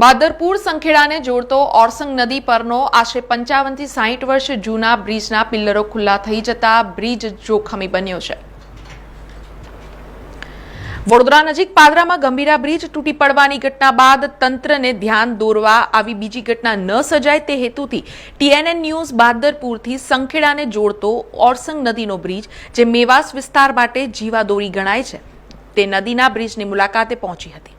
બાદરપુર સંખેડાને જોડતો ઓરસંગ નદી પરનો આશરે 55 થી 60 વર્ષ જૂના બ્રિજના પિલ્લરો ખુલ્લા થઈ જતા બ્રિજ જોખમી બન્યો છે। વડોદરા નજીક પાદરામાં ગંભીરા બ્રિજ તૂટી પડવાની ઘટના બાદ તંત્રને ધ્યાન દોરવા આવી બીજી ઘટના ન સર્જાય તે હેતુથી TNN ન્યૂઝ બાદરપુરથી સંખેડાને જોડતો ઓરસંગ નદીનો બ્રિજ જે મેવાસ વિસ્તાર માટે જીવાદોરી ગણાય છે તે નદીના બ્રિજની મુલાકાતે પહોંચી હતી।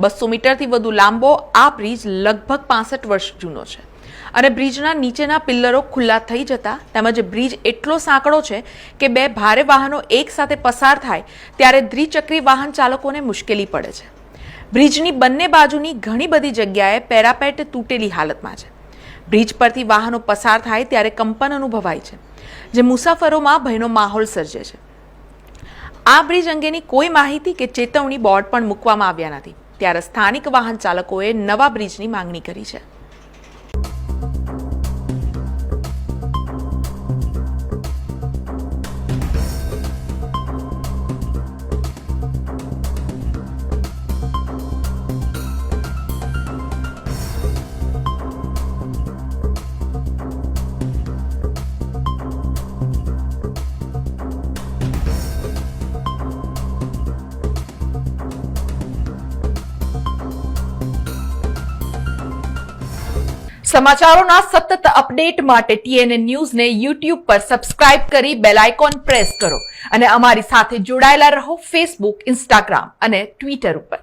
200 મીટરથી વધુ લાંબો આ બ્રિજ લગભગ 65 વર્ષ જૂનો છે અને બ્રિજના નીચેના પિલ્લરો ખુલ્લા થઈ જતા તેમજ બ્રિજ એટલો સાંકડો છે કે બે ભારે વાહનો એકસાથે પસાર થાય ત્યારે દ્વિચક્રી વાહન ચાલકોને મુશ્કેલી પડે છે। બ્રિજની બંને બાજુની ઘણી બધી જગ્યાએ પેરાપેટ તૂટેલી હાલતમાં છે। બ્રિજ પરથી વાહનો પસાર થાય ત્યારે કંપન અનુભવાય છે જે મુસાફરોમાં ભયનો માહોલ સર્જે છે। આ બ્રિજ અંગેની કોઈ માહિતી કે ચેતવણી બોર્ડ પણ મૂકવામાં આવ્યા નથી ત્યારે સ્થાનિક વાહન ચાલકોએ નવા બ્રિજની માંગણી કરી છે। સમાચારોના સતત અપડેટ માટે TNN ન્યૂઝને YouTube પર સબસ્ક્રાઇબ કરી બેલ આઇકોન પ્રેસ કરો અને અમારી સાથે જોડાયેલા રહો Facebook, Instagram અને Twitter ઉપર।